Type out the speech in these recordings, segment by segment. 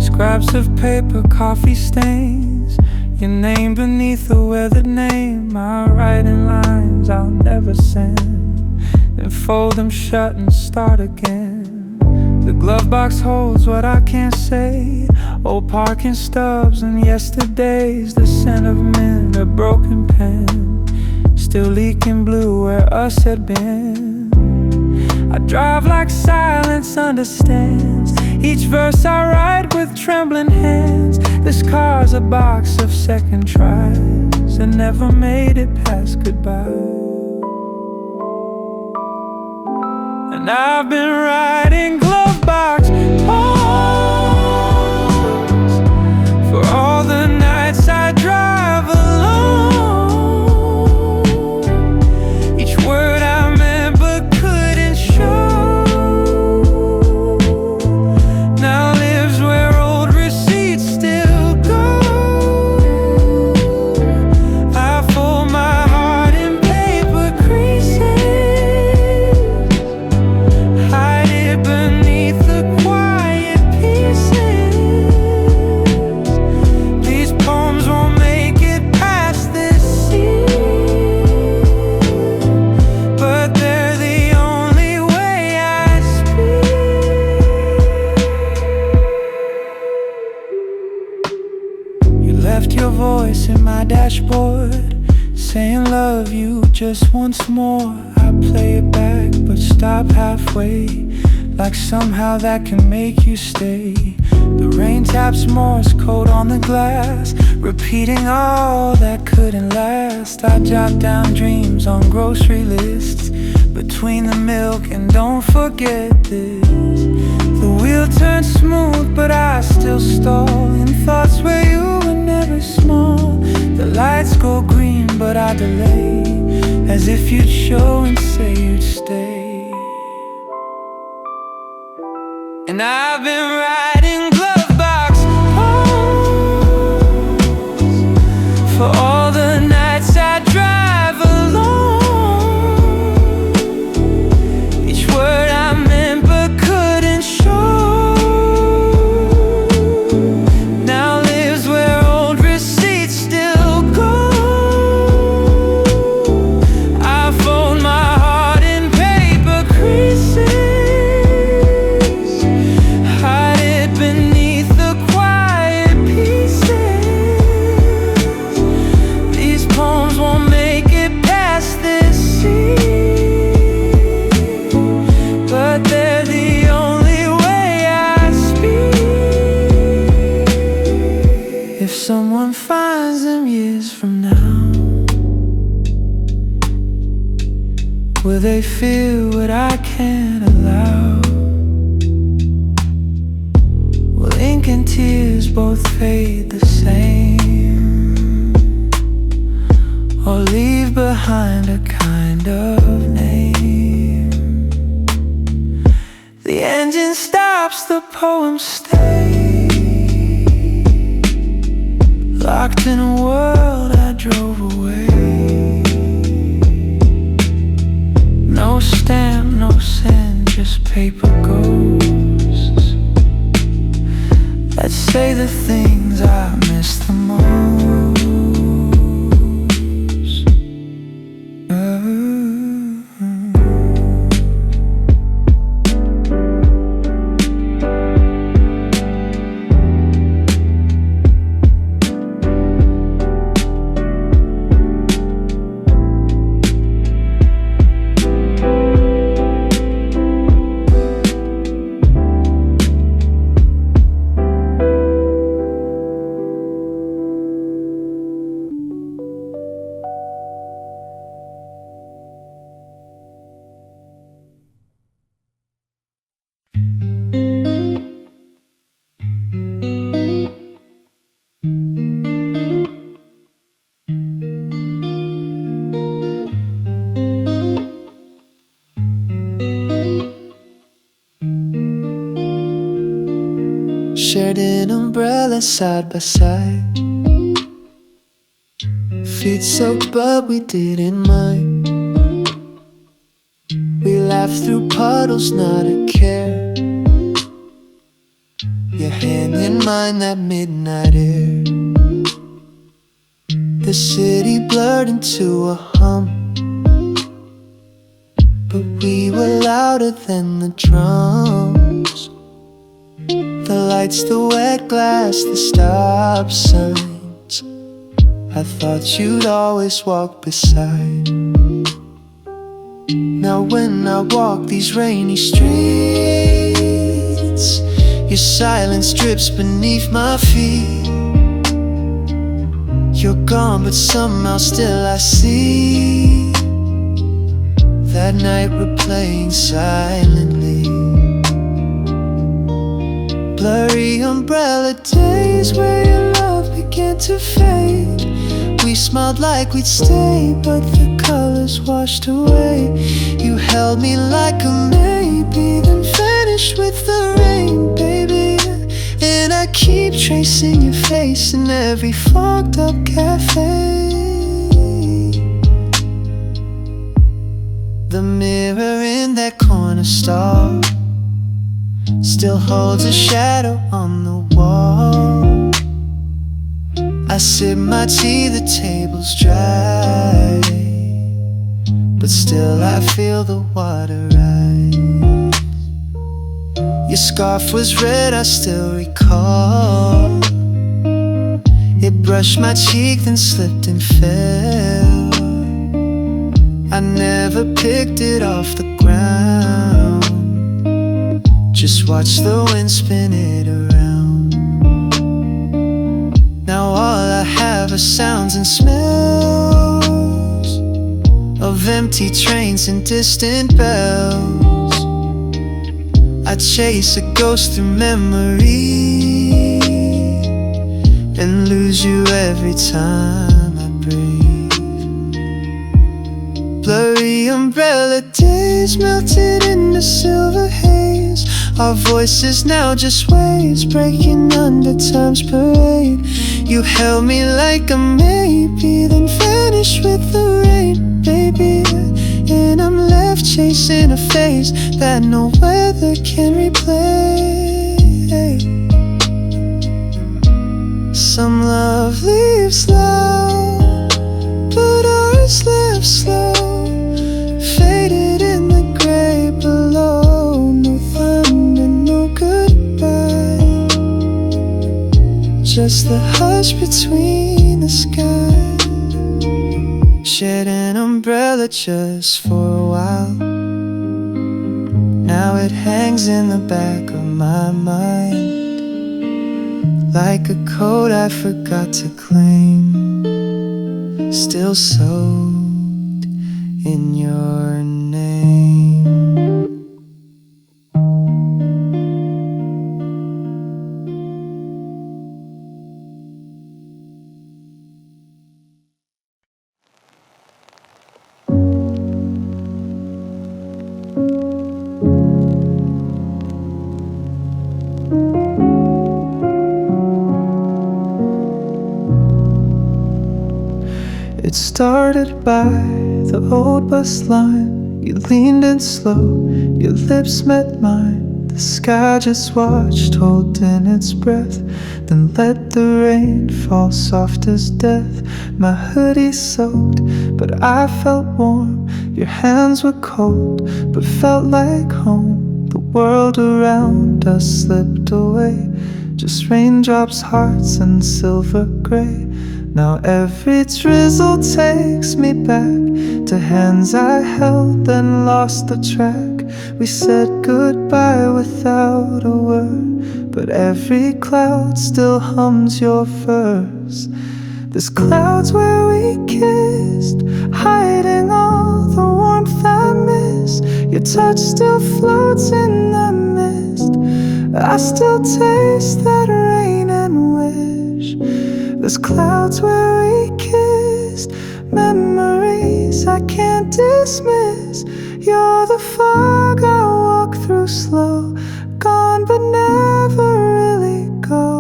Scraps of paper, coffee stains, your name beneath a weathered name. I write in lines I'll never send, then fold them shut and start again. The glove box holds what I can't say, old parking stubs and yesterdays. The scent of mint, a broken pen, still leaking blue where us had been. I drive like silence understands each verse I write with trembling hands. This car's a box of second tries and never made it past goodbye. And I've been writing Glovebox poems for all the nights I drive alone. Each word I meant but couldn't show now lives where old receipts still go. I fold my heart in paper creases, hide it beneath the quiet pieces. These poems won't make it past this sea, but they're the only way I speak. You left your voice in my dashboard, saying love you just once more. I play it back but stop halfway, like somehow that can make you stay. The rain taps Morse code on the glass, repeating all that couldn't last. I jot down dreams on grocery lists between the milk, and don't forget this. The wheel turns smooth but I still stall in thoughts where you were never small. The lights go green but I delay, as if you'd show and say you'd stay. And I've been writing Glovebox poems for all the nights I drive alone. Each word I meant but couldn't show now lives where old receipts still go. I fold my heart in paper creases, hide it beneath the quiet pieces. These poems won't make it past this sea, but they're the only way I speak. If someone finds them years from now, will they feel what I can't allow? Will ink and tears both fade the same, or leave behind a kind of name? The engine stops, the poems stay, locked in a world I drove away. No stamp, no send, just paper ghosts that say the things I miss the most. Shared an umbrella side by side, Feet soaked but we didn't mind. We laughed through puddles, not a care. Your hand in mine, that midnight air. The city blurred into a hum, but we were louder than the drums. The lights, the wet glass, the stop signs. I thought you'd always walk beside. Now when I walk these rainy streets, your silence drips beneath my feet. You're gone, but somehow still I see that night we're playing silently. Blurry umbrella days where your love began to fade. We smiled like we'd stay, but the colors washed away. You held me like a maybe, then vanished with the rain, baby. And I keep tracing your face in every fogged up cafe. The mirror in that corner stall still holds a shadow on the wall. I sip my tea, the table's dry, but still I feel the water rise. Your scarf was red, I still recall. It brushed my cheek, then slipped and fell. I never picked it off the ground, just watch the wind spin it around. Now all I have are sounds and smells of empty trains and distant bells. I chase a ghost through memory and lose you every time I breathe. Blurry umbrella days melted into silver haze. Our voices now just waves breaking under time's parade. You held me like a maybe, then vanished with the rain, baby. And I'm left chasing a phase that no weather can replace. Some love leaves loud, but ours lives slow, faded in the gray below. No thunder, no goodbye, just the hush between the skies. Shared an umbrella just for a while. Now it hangs in the back of my mind, like a coat I forgot to claim, still soaked in your name. It started by the old bus line. You leaned in slow, your lips met mine. The sky just watched, holding its breath, then let the rain fall soft as death. My hoodie soaked, but I felt warm. Your hands were cold, but felt like home. The world around us slipped away, just raindrops, hearts, and silver gray. Now every drizzle takes me back to hands I held and lost the track. We said goodbye without a word, but every cloud still hums your verse. There's clouds where we kissed, hiding all the warmth I miss. Your touch still floats in the mist, I still taste that rain and wish. There's clouds where we kissed, memories I can't dismiss. You're the fog I walk through slow, gone but never really go.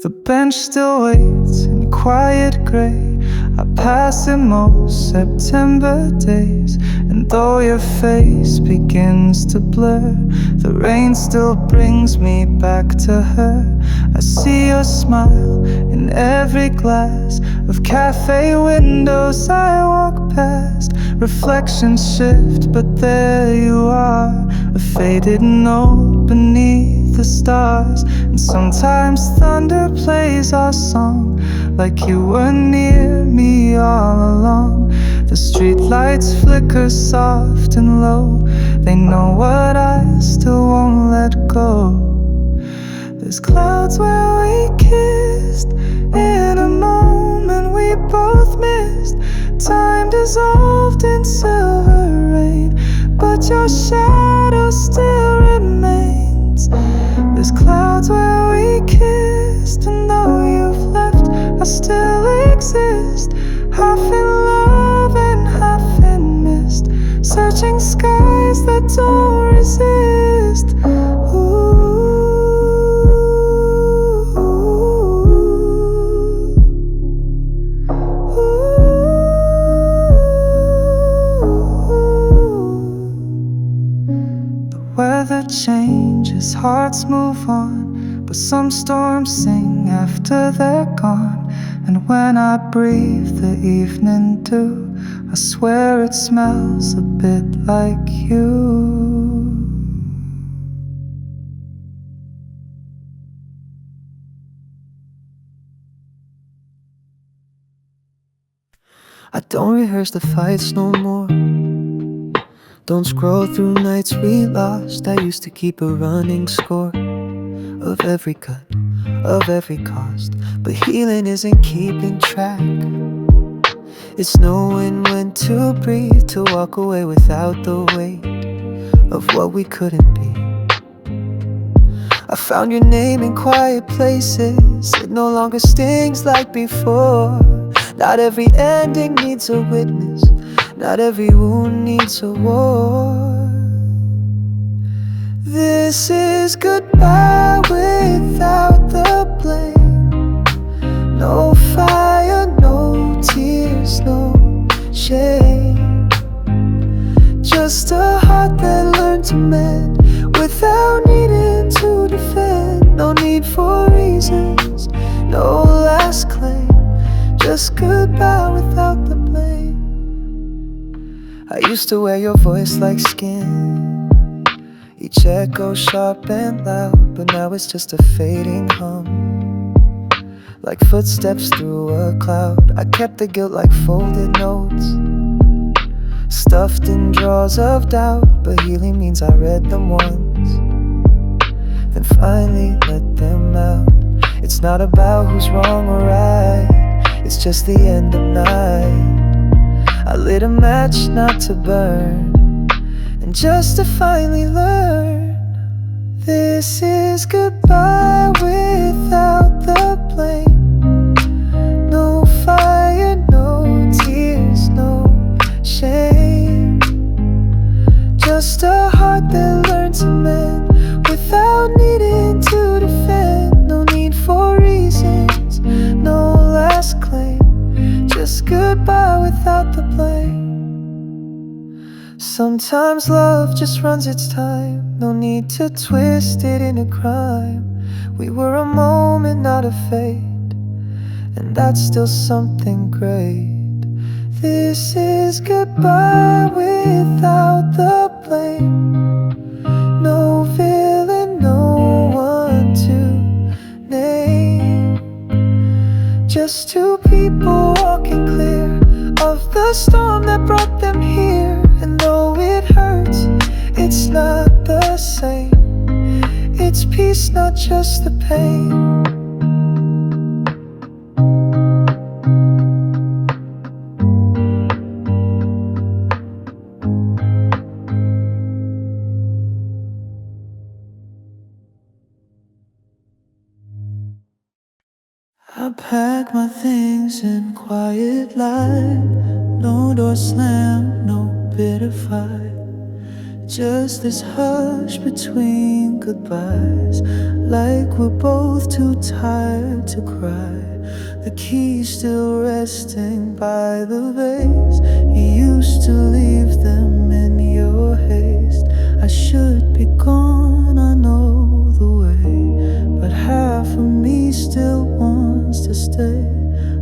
The bench still waits in quiet grey. I pass it most September days, and though your face begins to blur, the rain still brings me back to her. I see your smile in every glass of cafe windows I walk past. Reflections shift, but there you are, a faded note beneath the stars. And sometimes thunder plays our song, like you were near me all along. The streetlights flicker soft and low, they know what I still won't let go. There's clouds where we kissed, in a moment we both missed. Time dissolved in silver rain, but your shadow still remains. There's clouds where we kissed, and though you've left, I still exist. Half in love and half in mist, searching skies that don't resist. Weather changes, hearts move on, but some storms sing after they're gone. And when I breathe the evening dew, I swear it smells a bit like you. I don't rehearse the fights no more, don't scroll through nights we lost. I used to keep a running score of every cut, of every cost. But healing isn't keeping track, it's knowing when to breathe, to walk away without the weight of what we couldn't be. I found your name in quiet places, it no longer stings like before. Not every ending needs a witness, not every wound needs a war. This is goodbye without the blame. No fire, no tears, no shame. Just a heart that learned to mend without needing to defend. No need for reasons, no last claim. Just goodbye without the blame. I used to wear your voice like skin, each echo sharp and loud, but now it's just a fading hum, like footsteps through a cloud. I kept the guilt like folded notes, stuffed in drawers of doubt, but healing means I read them once, then finally let them out. It's not about who's wrong or right, it's just the end of night. I lit a match not to burn, and just to finally learn, this is goodbye without the blame. No fire, no tears, no shame. Just a heart that learned to mend without needing to defend. No need for reasons, no last claim. Just goodbye without the blame. Sometimes love just runs its time, no need to twist it into crime. We were a moment, not a fate, and that's still something great. This is goodbye without the blame. No villain, no one to name. Just two people walking clear of the storm that brought them here. And though it hurts, it's not the same. It's peace, not just the pain. I pack my things in quiet light, no door slam, no bitter fight. Just this hush between goodbyes, like we're both too tired to cry. The key's still resting by the vase. You used to leave them in your haste. I should be gone, I know the way, but half of me still wants to stay.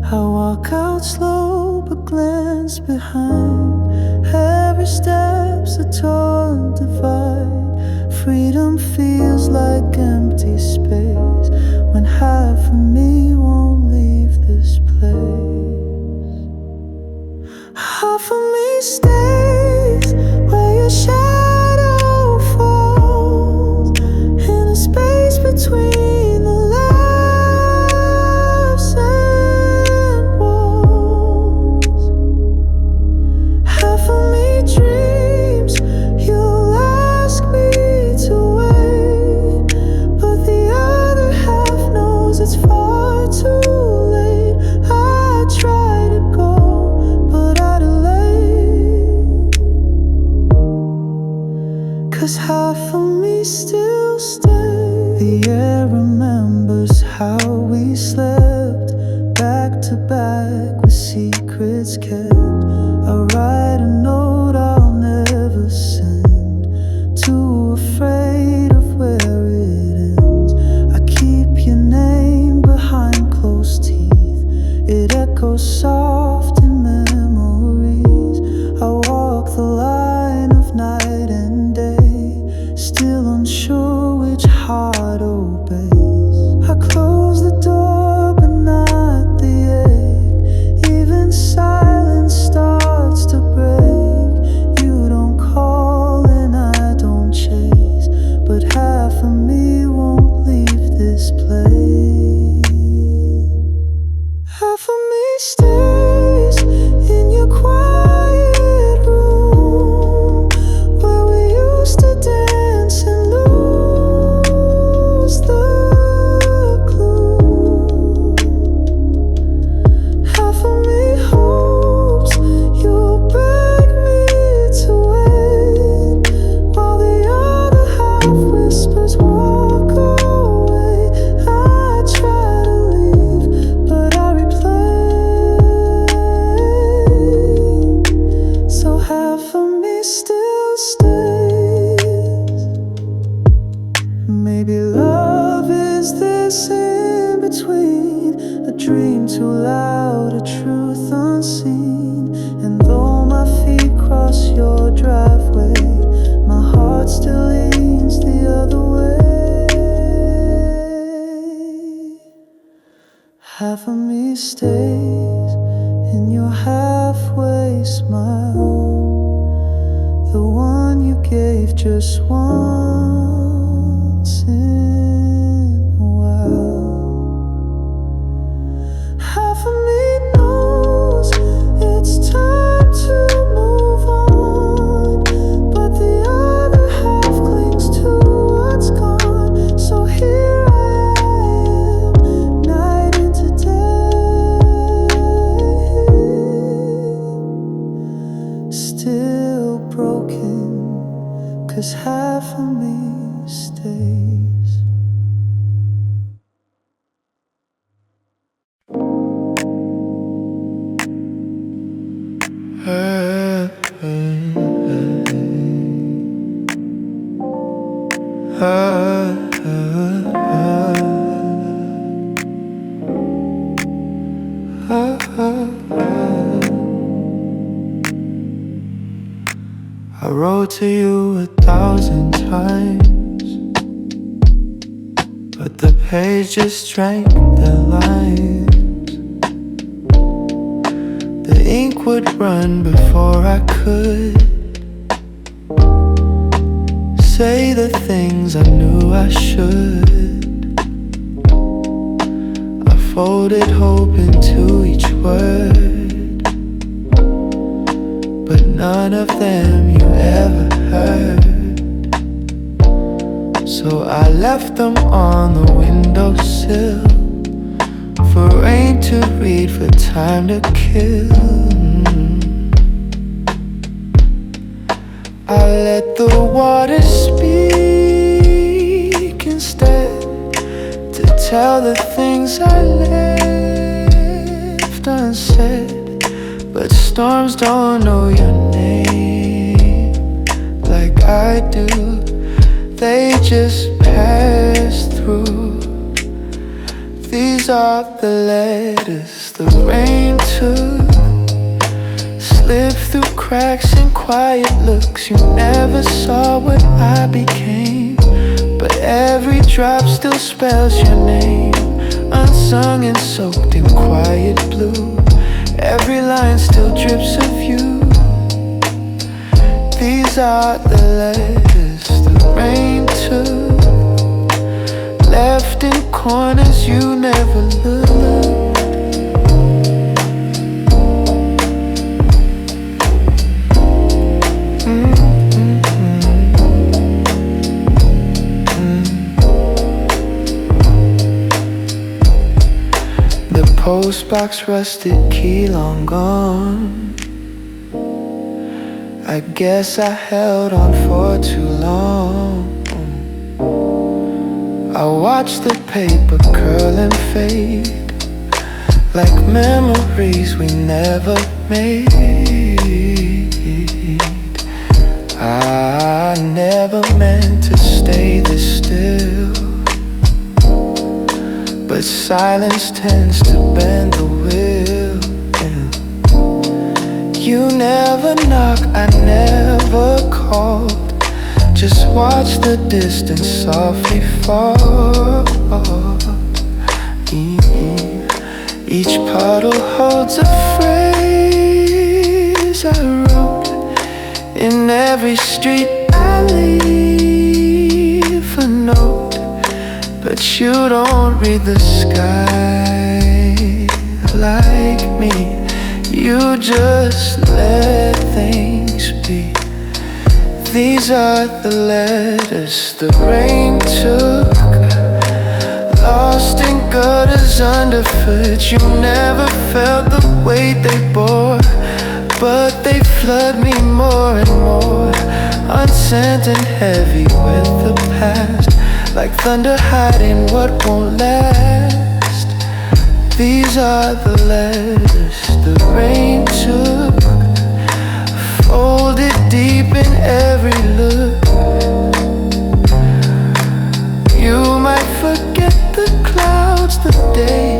I walk out slow but glance behind. Every step's a torn divide. Freedom feels like empty space when half of me won't leave this place. Half of me stays where your shadow falls, in the space between the laughs and walls. Half of me dreams you'll ask me to wait, but the other half knows it's far too late. I try to go, but I delay, 'cause half of me still stays. The air remembers how we slept, back to back with secrets kept. I write a note I'll never send, too afraid of where it ends. I keep your name behind closed teeth, it echoes soft in memories. I walk the line of night and day, still unsure which heart obeys. I close the door but not the ache. Even silence starts to break. You don't call and I don't chase, but half of me won't leave this place. Half of me stays in your quiet room, where we used to dance and lose the gloom. Half of me hopes you'll beg me to wait, while the other half whispers walk away. I try to leave, but I replay. So half of me still stays. Maybe love is this in between, a dream too loud, a truth unseen. And though my feet cross your driveway, my heart still leans the other way. Half of me stays in your halfway smile, the one you gave just once in a while. Half of me knows it's time to move on, but the other half clings to what's gone. So here I am, night into day, still broken, 'cause half of me stays. I wrote to you 1,000 times, but the page just drank their lives. The ink would run before I could say the things I knew I should. I folded hope into each word, but none of them you ever heard. So I left them on the windowsill, for rain to read, for time to kill. I let the waters speak instead, to tell the things I left unsaid. But storms don't know your name like I do. They just pass through. These are the letters the rain took. Slip through cracks and quiet looks. You never saw what I became, but every drop still spells your name, unsung and soaked in quiet blue. Every line still drips of you. These are the letters the rain took, left in corners you never looked. Postbox rusted key long gone. I guess I held on for too long. I watched the paper curl and fade, like memories we never made. I never meant to stay this still, but silence tends to bend the wheel, yeah. You never knock, I never called. Just watch the distance softly fall. Each puddle holds a phrase I wrote. In every street I leave a note, but you don't read the sky like me. You just let things be. These are the letters the rain took, lost in gutters underfoot. You never felt the weight they bore, but they flood me more and more, unsent and heavy with the past, like thunder hiding what won't last. These are the letters the rain took, folded deep in every look. You might forget the clouds the day,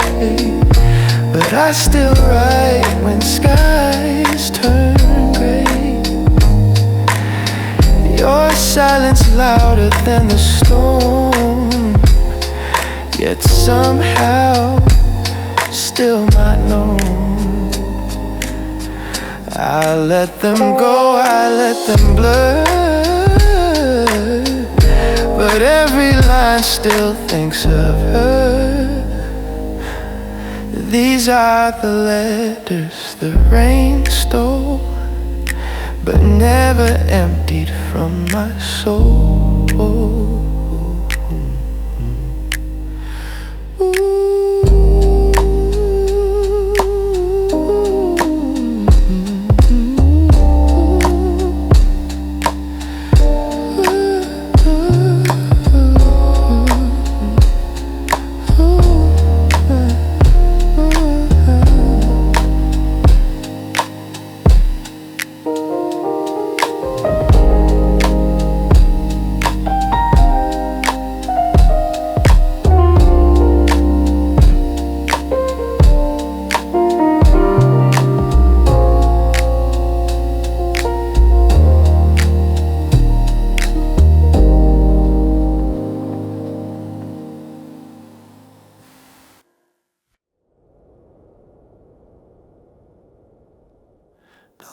but I still write when skies turn gray. Your silence louder than the storm, yet somehow still not known. I let them go, I let them blur, but every line still thinks of her. These are the letters the rain stole, but never emptied from my soul.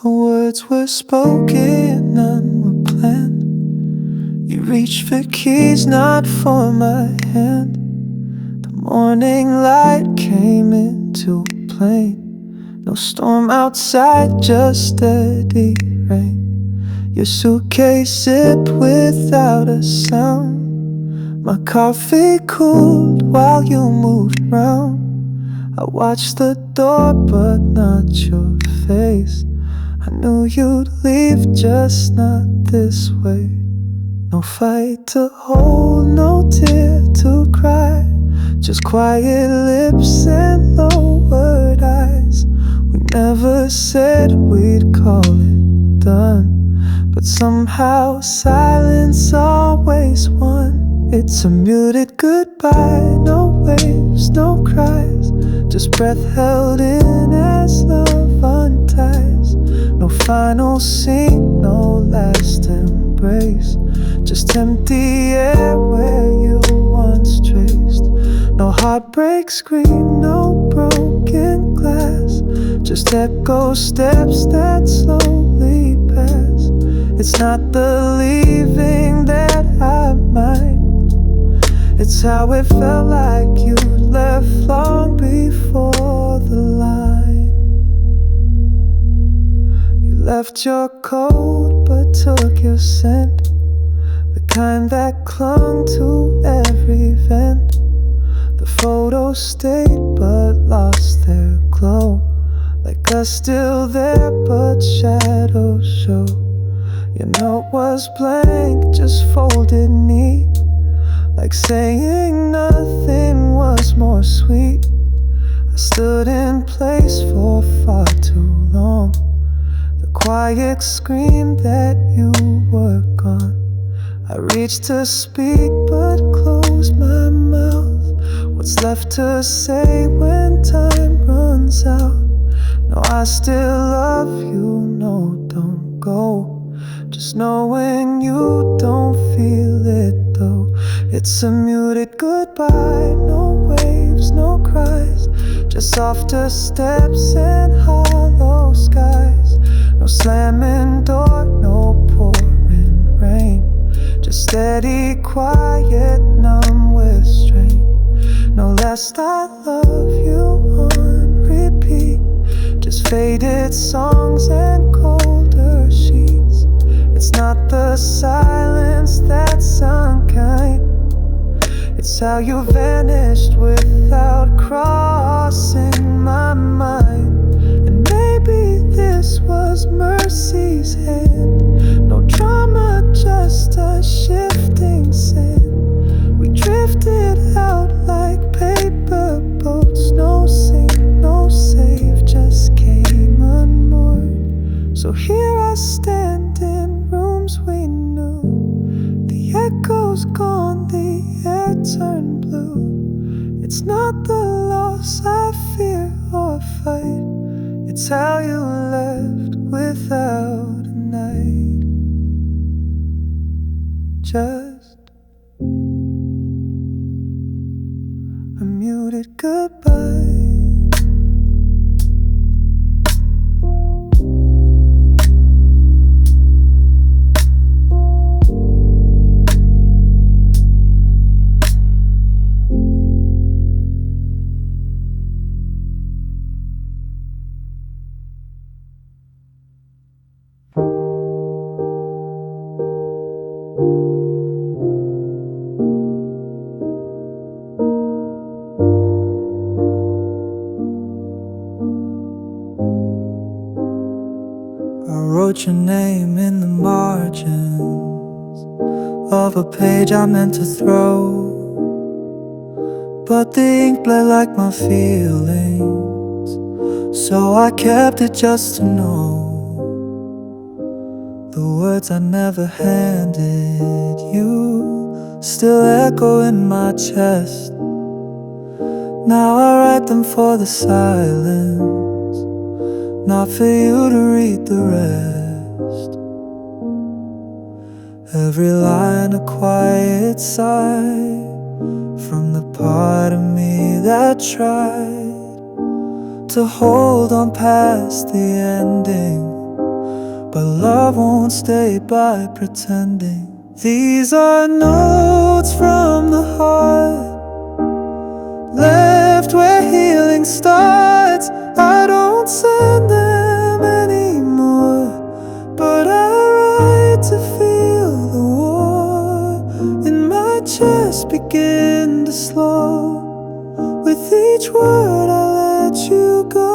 No words were spoken, none were planned. You reached for keys, not for my hand. The morning light came into plane. No storm outside, just steady rain. Your suitcase zipped without a sound. My coffee cooled while you moved round. I watched the door but not your face. I knew you'd leave, just not this way. No fight to hold, no tear to cry, just quiet lips and lowered eyes. We never said we'd call it done, but somehow silence always won. It's a muted goodbye, no waves, no cries, just breath held in as love unties. No final scene, no last embrace, just empty air where you once traced. No heartbreak scream, no broken glass, just echo steps that slowly pass. It's not the leaving that I mind, it's how it felt like you left long before the line. You left your coat but took your scent, the kind that clung to every vent. The photos stayed but lost their glow, like us still there but shadows show. Your note was blank, just folded neat, like saying nothing was more sweet. I stood in place for far too long, the quiet scream that you were gone. I reached to speak but closed my mouth. What's left to say when time runs out? No, I still love you, no, don't go. Just knowing you don't feel it though. It's a muted goodbye, no waves, no cries, just softer steps and hollow skies. No slamming door, no pouring rain, just steady, quiet, numb with strain. No last I love you on repeat, just faded songs and colder sheets. It's not the silence that's unkind, it's how you vanished without crossing my mind. And maybe this was mercy's hand, no drama, just a shifting sand. We drifted out like paper boats, no sink, no save, just came unmoored. So here I stand in rooms we knew, the echo's gone, the air turned blue. It's not the loss I fear or fight, it's how you left without a night. Just a muted goodbye. Wrote your name in the margins of a page I meant to throw, but the ink bled like my feelings, so I kept it just to know the words I never handed you still echo in my chest. Now I write them for the silence, not for you to read the rest. Every line a quiet sigh from the part of me that tried to hold on past the ending, but love won't stay by pretending. These are notes from the heart, left where healing starts. I don't send them anymore, but I write to feel the war in my chest begin to slow. With each word I let you go.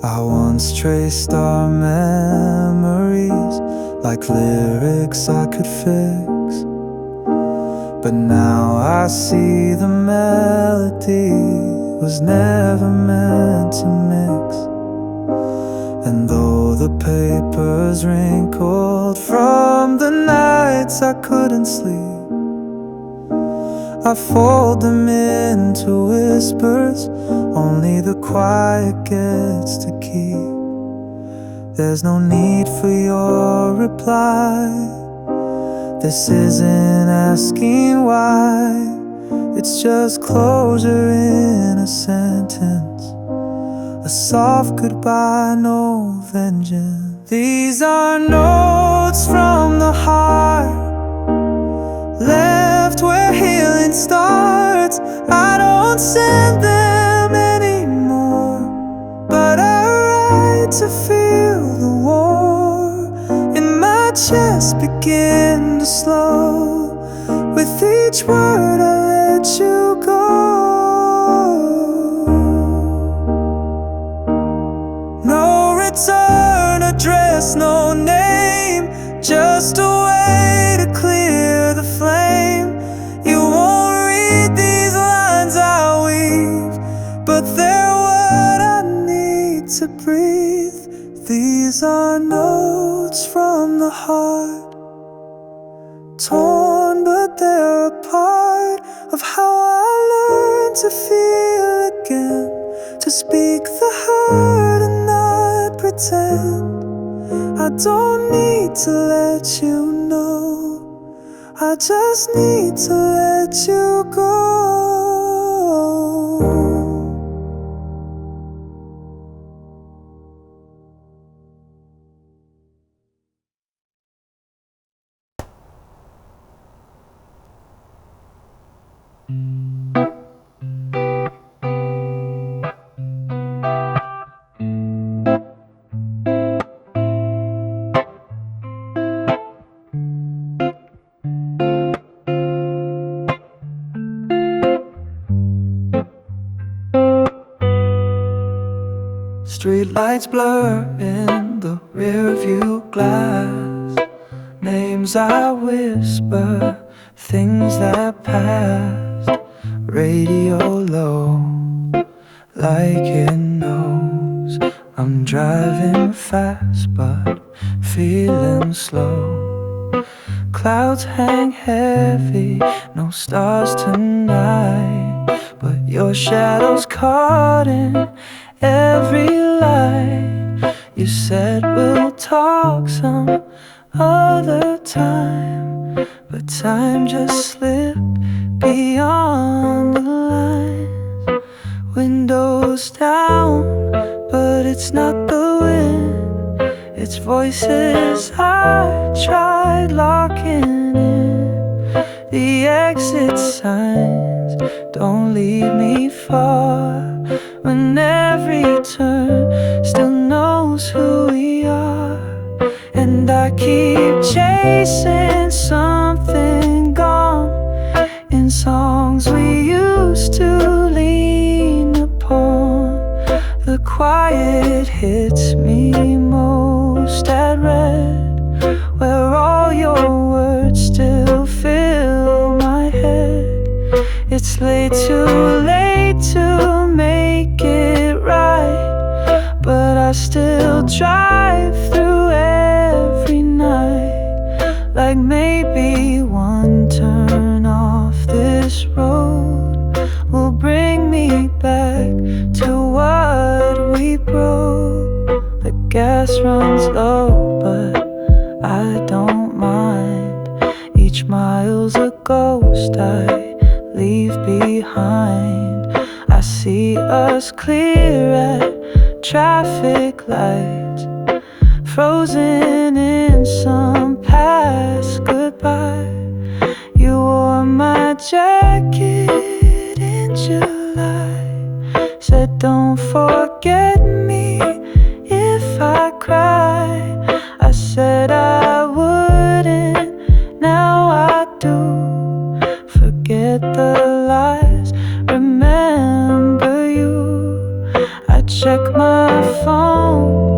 I want once traced our memories like lyrics I could fix, but now I see the melody was never meant to mix. And though the paper's wrinkled from the nights I couldn't sleep, I fold them into whispers only the quiet gets to keep. There's no need for your reply. This isn't asking why. It's just closure in a sentence, a soft goodbye, no vengeance. These are notes from the heart, left where healing starts. I don't send them anymore, but I write to feel the war in my chest begin to slow. With each word I let you go. No return address, no name, just a way to clear the flame. You won't read these lines I weave, but they're what I need to breathe. These are notes from the heart, torn but they're a part of how I learned to feel again, to speak the hurt and not pretend. I don't need to let you know, I just need to let you go. Streetlights blur in the rearview glass. Names I whisper, things that passed. Radio low, like it knows I'm driving fast but feeling slow. Clouds hang heavy, no stars tonight, but your shadow's caught in every light. You said we'll talk some other time, but time just slipped beyond the lines. Windows down, but it's not the wind, it's voices I tried locking in. The exit signs don't lead me far, when every turn still knows who we are. And I keep chasing something gone in songs we used to lean upon. The quiet hits me most at red, where all your words still fill my head. It's late, too late to make it right, but I still drive through every night, like maybe one turn off this road will bring me back to what we broke. The gas runs low, but I don't mind. Each mile's a ghost I leave behind. I see us clear at traffic lights, frozen in some past goodbye. You wore my jacket in July, said don't forget me if I cry. I said I wouldn't, now I do. Forget the lies, remember you. I check my phone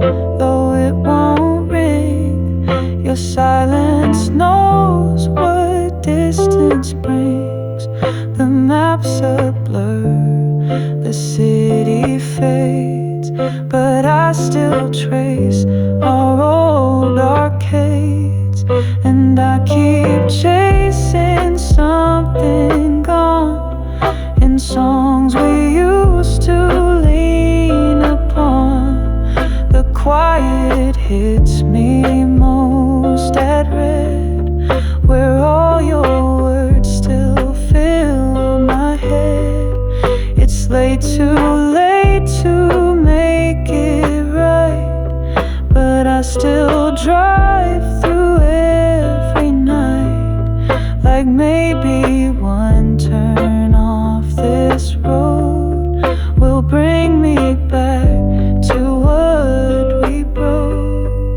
like maybe one turn off this road will bring me back to what we broke.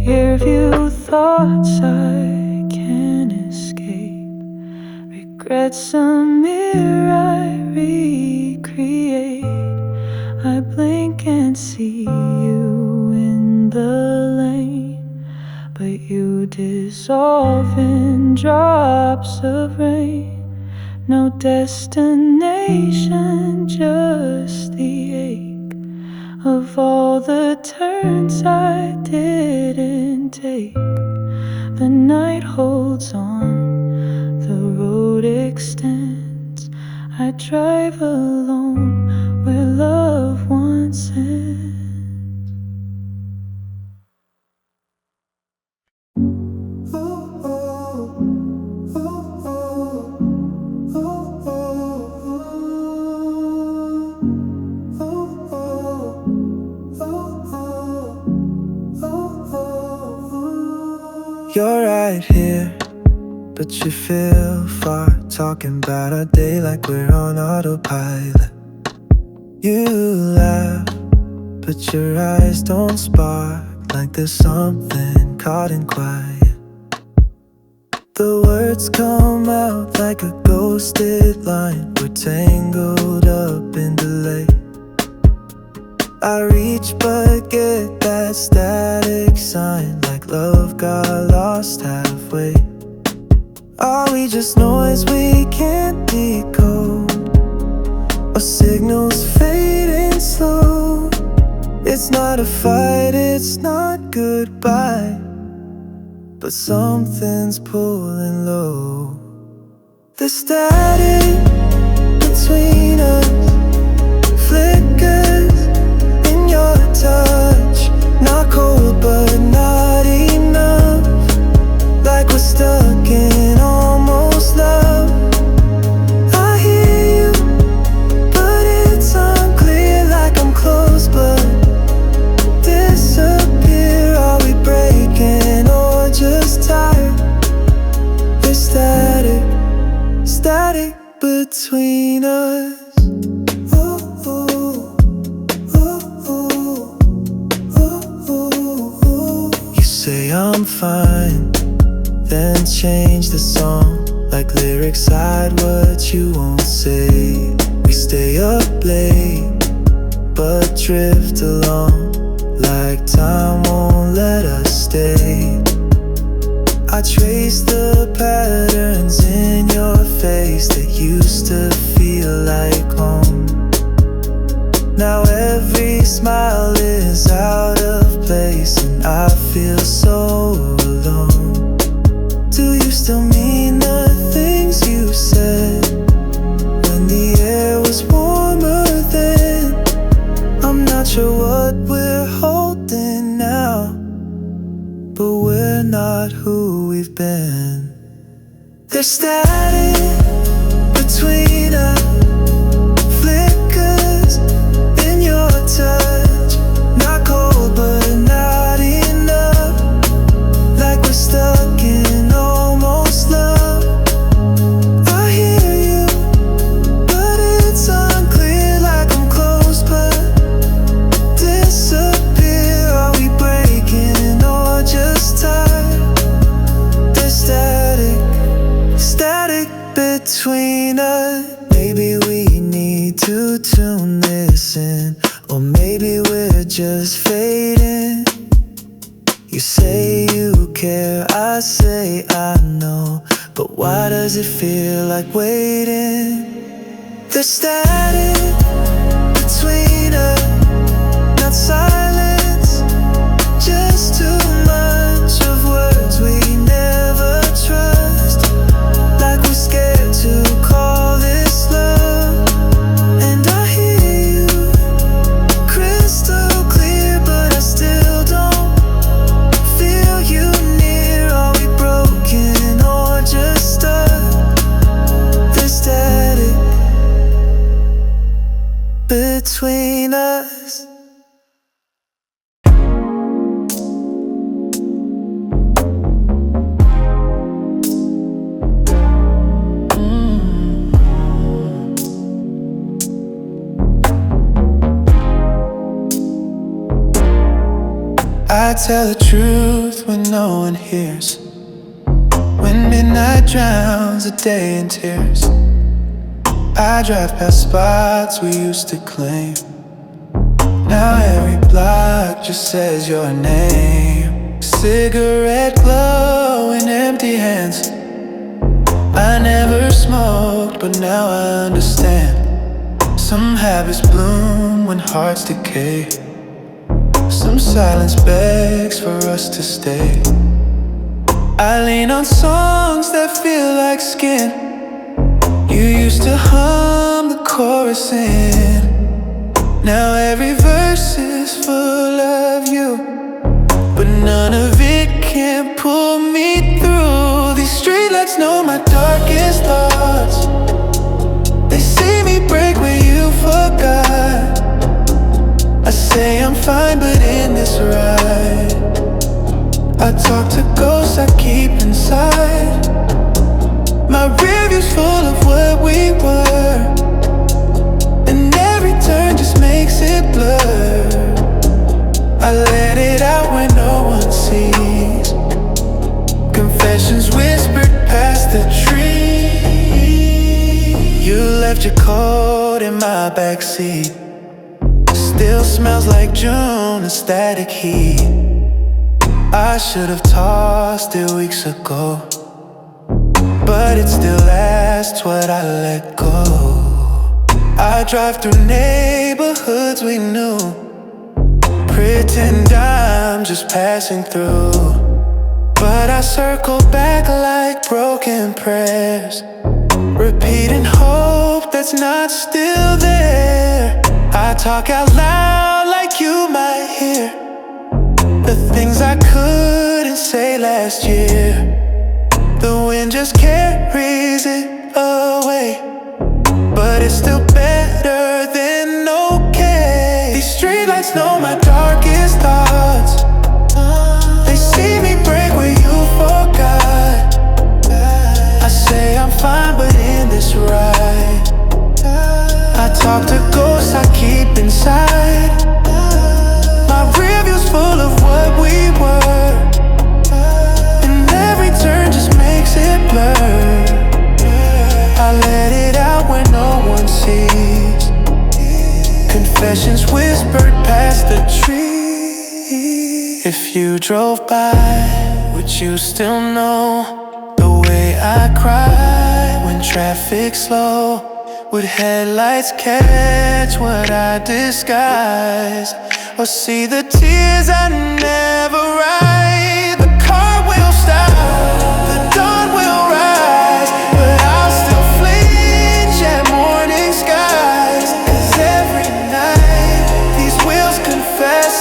Rearview thoughts I can't escape, regrets a mirror I recreate. I blink and see you in the lane, but you dissolve in drops of rain. No destination, just the ache of all the turns I didn't take. The night holds on, the road extends. I drive alone where love once ends. You're right here, but you feel far. Talking about our day like we're on autopilot. You laugh, but your eyes don't spark, like there's something caught in quiet. The words come out like a ghosted line. We're tangled up in delay. I reach but get that static sign, like love got lost halfway. Are we just noise we can't decode, or signals fading slow? It's not a fight, it's not goodbye, but something's pulling low. The static between us flickers in your touch. Not cold but not enough, like we're stuck in almost love. I hear you, but it's unclear, like I'm close but disappear. Are we breaking or just tired? There's static, static between us. You say I'm fine, then change the song, like lyrics hide what you won't say. We stay up late, but drift along, like time won't let us stay. I trace the patterns in your face that used to feel like home. Now every smile is out of place, and I feel so alone. Do you still mean the things you said when the air was warmer then? I'm not sure what we're holding now, but we're not who we've been. There's static between us, flickers in your touch. Not cold but not enough, like we're stuck in almost love. I hear you, but it's unclear, like I'm close but disappear. Are we breaking or just tired? There's static, static between us. Maybe we need to tune this in, or maybe we're just fading. You say you care, I say I know, but why does it feel like waiting? There's static between us, not silence, just too much of words we never trust, like we're scared to call this love. And I hear you crystal clear, but I still don't feel you near. Are we broken or just stuck? There's static between us. I tell the truth when no one hears, when midnight drowns a day in tears. I drive past spots we used to claim. Now every block just says your name. Cigarette glow in empty hands. I never smoked, but now I understand. Some habits bloom when hearts decay. Some silence begs for us to stay. I lean on songs that feel like skin. You used to hum the chorus in. Now every verse is full of you, but none of it can pull me through. These streetlights know my darkest thoughts. They see me break when you forgot. I say I'm fine, but in this ride I talk to ghosts I keep inside. My rearview's full of what we were, and every turn just makes it blur. I let it out when no one sees. Confessions whispered past the tree. You left your coat in my backseat. Still smells like June and static heat. I should have tossed it weeks ago, but it still asks what I let go. I drive through neighborhoods we knew, pretend I'm just passing through, but I circle back like broken prayers, repeating hope that's not still there. I talk out loud like you might hear the things I couldn't say last year. The wind just carries it away, but it's still better than okay. These streetlights know my darkest thoughts. They see me break when you forgot. I say I'm fine, but in this ride I talk to ghosts I keep inside. My rearview's full of what we were, and every turn just makes it blur. I let it out when no one sees. Confessions whispered past the tree. If you drove by, would you still know the way I cry when traffic's slow? Would headlights catch what I disguise, or see the tears I never write? The car will stop, the dawn will rise, but I'll still flinch at morning skies. 'Cause every night these wheels confess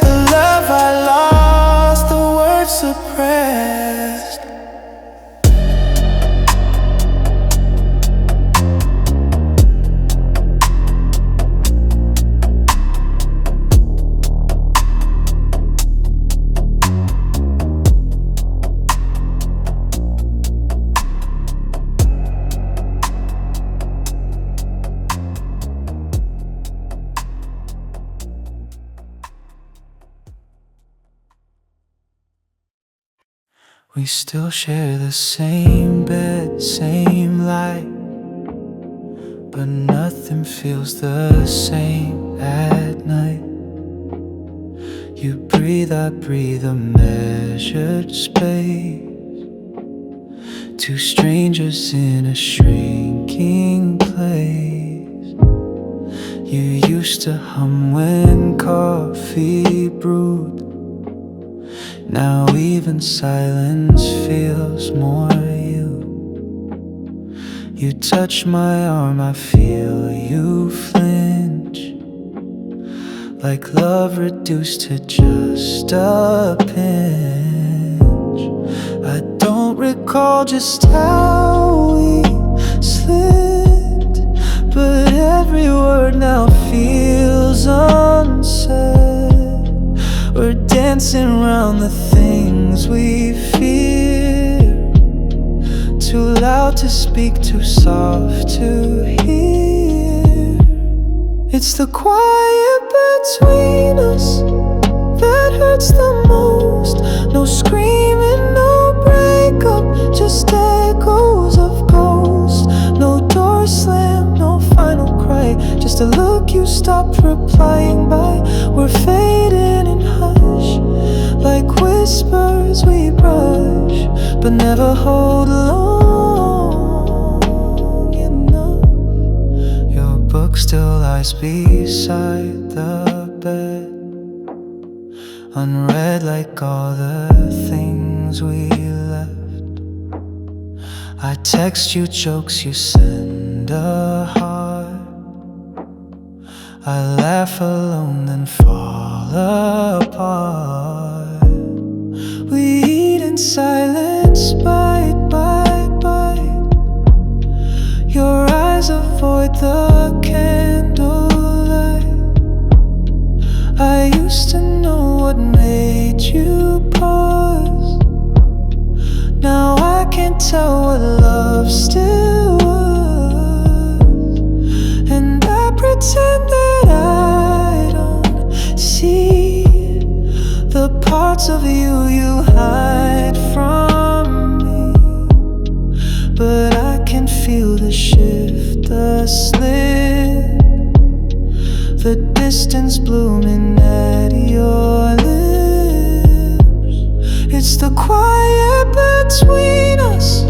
the love I lost, the words suppressed. We still share the same bed, same light, but nothing feels the same at night. You breathe, I breathe, a measured space. Two strangers in a shrinking place. You used to hum when coffee brewed. Now even silence feels more you. You touch my arm, I feel you flinch, like love reduced to just a pinch. I don't recall just how we slipped, but every word now feels unsaid. We're dancing around the things we fear, too loud to speak, too soft to hear. It's the quiet between us that hurts the most. No screaming, no breakup, just echoes of ghosts. No door slam, no final cry, just a look you stopped replying by. We're fading in hush, like whispers we brush, but never hold long enough. Your book still lies beside the bed, unread like all the things we left. I text you jokes, you send a heart. I laugh alone then fall apart. We eat in silence, bite by bite. Your eyes avoid the candlelight. I used to know what made you pause. Now I can't tell what love still was, and I pretend that I don't see the parts of you you hide from me. But I can feel the shift, the slip, the distance blooming at your lips. It's the quiet between us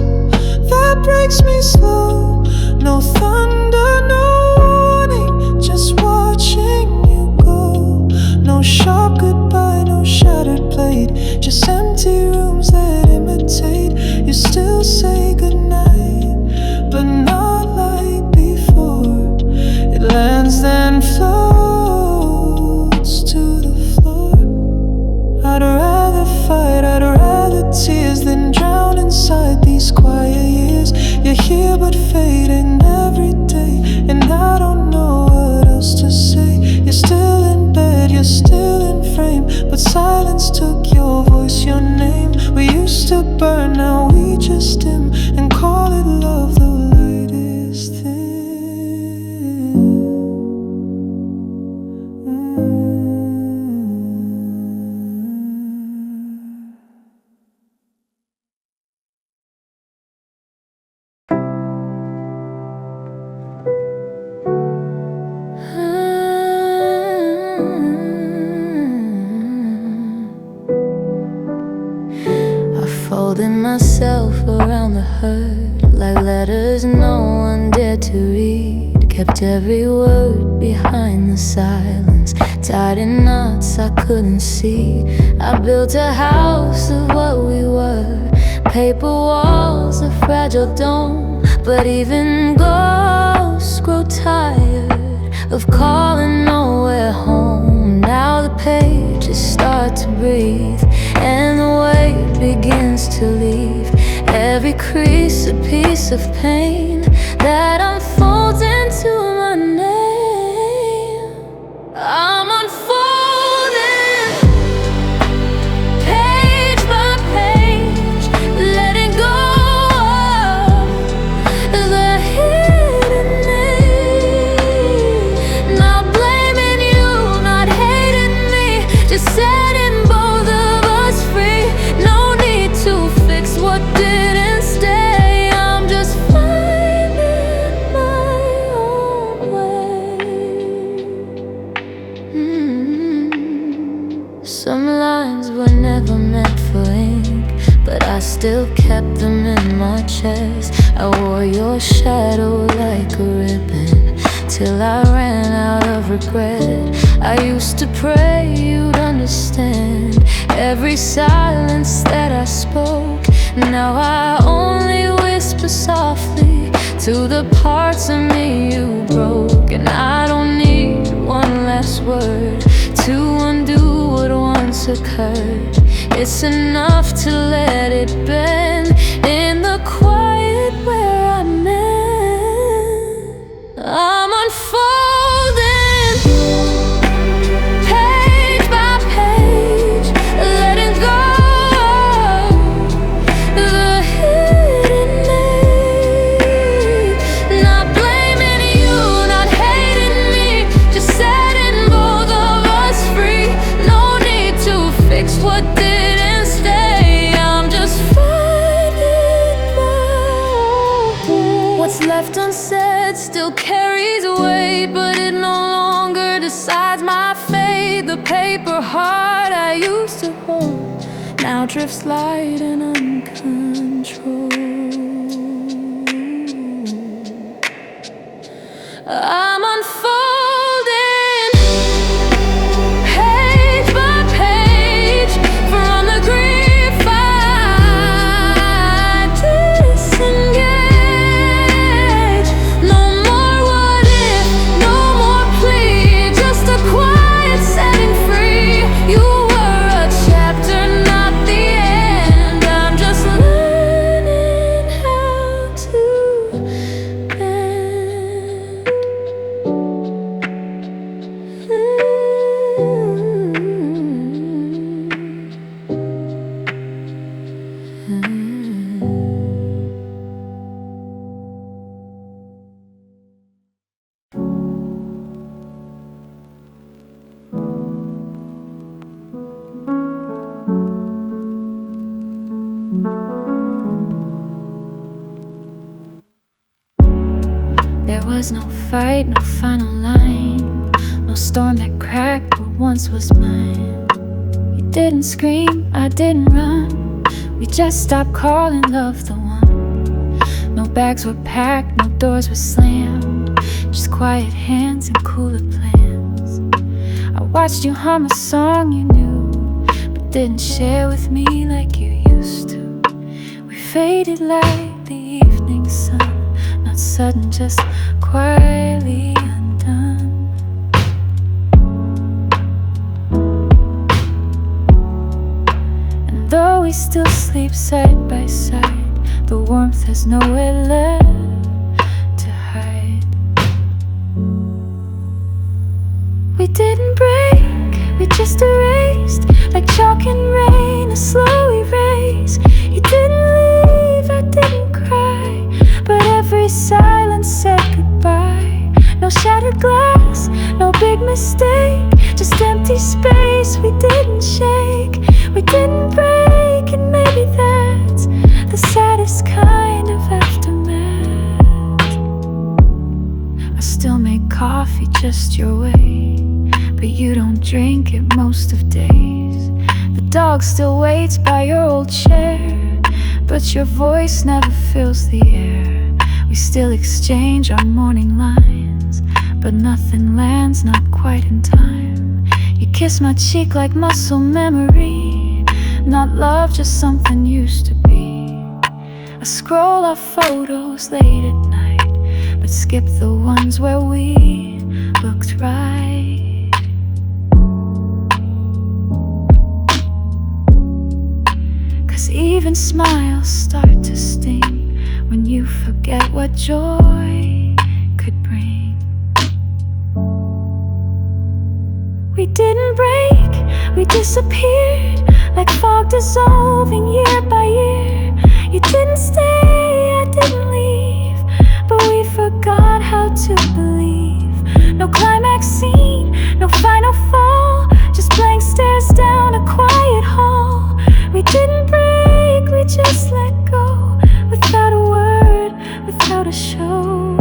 that breaks me slow. No thunder, no warning, just watching you go. No sharp goodbye, no shattered blade, just empty rooms that imitate. You still say goodnight, but not like before. It lands then floats to the floor. I'd rather fight, I'd rather tears than drown inside these quiet years. You're here but fading every day, and I don't know what else to say. You're still in bed, you're still in frame, but silence took your voice, your name. We used to burn, now we just dim, and call it love, though light is thin. Folding myself around the hurt, like letters no one dared to read. Kept every word behind the silence, tied in knots I couldn't see. I built a house of what we were, paper walls, a fragile dome. But even ghosts grow tired of calling nowhere home. Now the pages start to breathe, and the weight begins to leave. Every crease a piece of pain that unfolds into my name. I'm unfolding, page by page, letting go of the hidden name. Not blaming you, not hating me, just setting both of us free. No need to fix what didn't stay. I'm just finding my own way. Some lines were never meant for ink, but I still kept them in my chest. I wore your shadow like a ribbon till I ran out of regret. I used to pray you'd understand every silence that I spoke. Now I only whisper softly to the parts of me you broke. And I don't need one last word to undo what once occurred. It's enough to let it bend in the quiet where I'm meant. I'm unfolding, page by page, letting go of the hidden name. Not blaming you, not hating me, just setting both of us free. No need what's left unsaid still carries weight, but it no longer decides my fate. The paper heart I used to hold now drifts light and uncontrolled. I'm unfolding page by page from the grief I disengage. No more what if, no more plea, just a quiet setting free. You were a chapter, not the end. I'm just learning how to bend. There was no fight, no final line, no storm that cracked what once was mine. You didn't scream, I didn't run. We just stopped calling love the one. No bags were packed, no doors were slammed, just quiet hands and cooler plans. I watched you hum a song you knew, but didn't share with me like you used to. We faded like the evening sun, not sudden, just quietly undone. And though we still sleep side by side, the warmth has nowhere left to hide. We didn't break, we just erased, like chalk and rain, a slow erase. You didn't leave, I didn't cry, but every silence said goodbye. No shattered glass, no big mistake, just empty space. We didn't shake, we didn't break, and maybe that's the saddest kind of aftermath. I still make coffee just your way, but you don't drink it most of days. The dog still waits by your old chair, but your voice never fills the air. We still exchange our morning lines, but nothing lands, not quite in time. You kiss my cheek like muscle memory, not love, just something used to be. I scroll our photos late at night, but skip the ones where we looked right. Cause even smiles start to sting when you forget what joy could bring. We didn't break, we disappeared, like fog dissolving year by year. You didn't stay, I didn't leave, but we forgot how to believe. No climax scene, no final fall, just blank stares down a quiet hall. We didn't break, we just let go, without a word, without a show.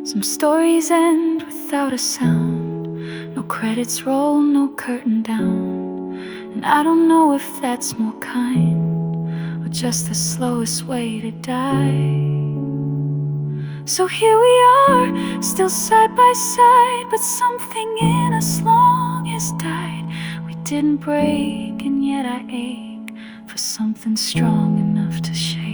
Some stories end without a sound, no credits roll, no curtain down. And I don't know if that's more kind, or just the slowest way to die. So here we are, still side by side, but something in us long has died. We didn't break, and yet I ache for something strong enough to shake.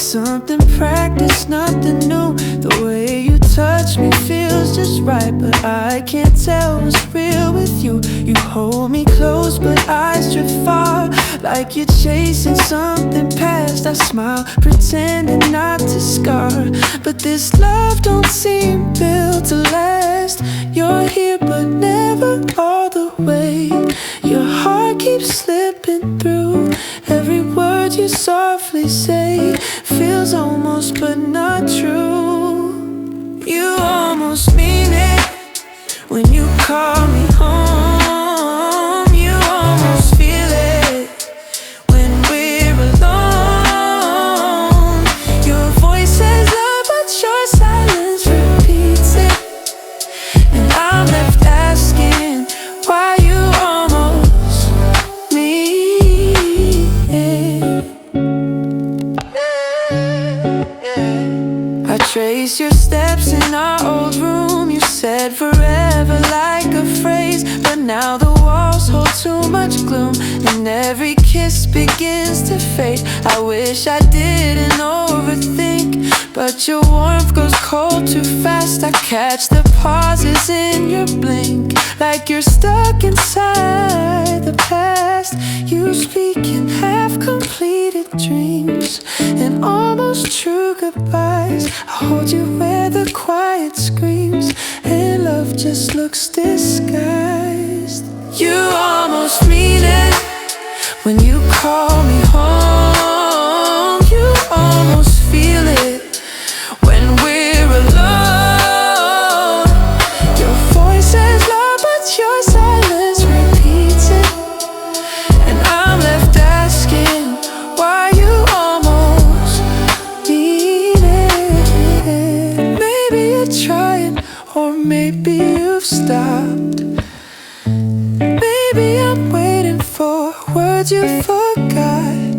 Something practiced, nothing new. The way you touch me feels just right, but I can't tell what's real with you. You hold me close, but eyes drift far, like you're chasing something past past, I smile, pretending not to scar. But this love don't seem built to last. You're here but never all the way. Your heart keeps slipping through. Every word you softly say feels almost but not true. You almost mean it when you call me home. You almost feel it when we're alone. Your voice says love, but your silence repeats it. And I'm left asking why you almost mean it. I trace your steps in our old room. You said forever like a phrase, but now the walls hold too much gloom, and every kiss begins to fade. I wish I didn't overthink, but your warmth goes cold too fast. I catch the pauses in your blink, like you're stuck inside the past. You speak in half-completed dreams and almost true goodbyes. I hold you where the quiet screams, and love just looks disguised. You almost mean it when you call me home. You almost feel it when we're alone. Your voice says love, but your silence repeats it. And I'm left asking why you almost mean it. Maybe you're trying, or maybe you've stopped. Maybe I'm waiting for words you forgot.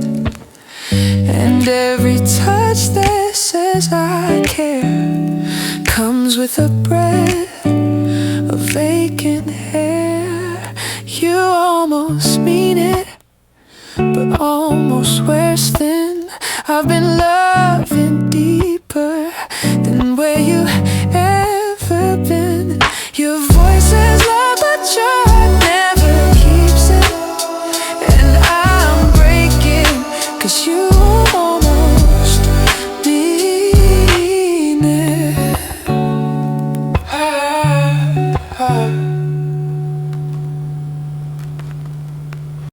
And every touch that says I care comes with a breath of vacant air. You almost mean it, but almost worse than I've been loved.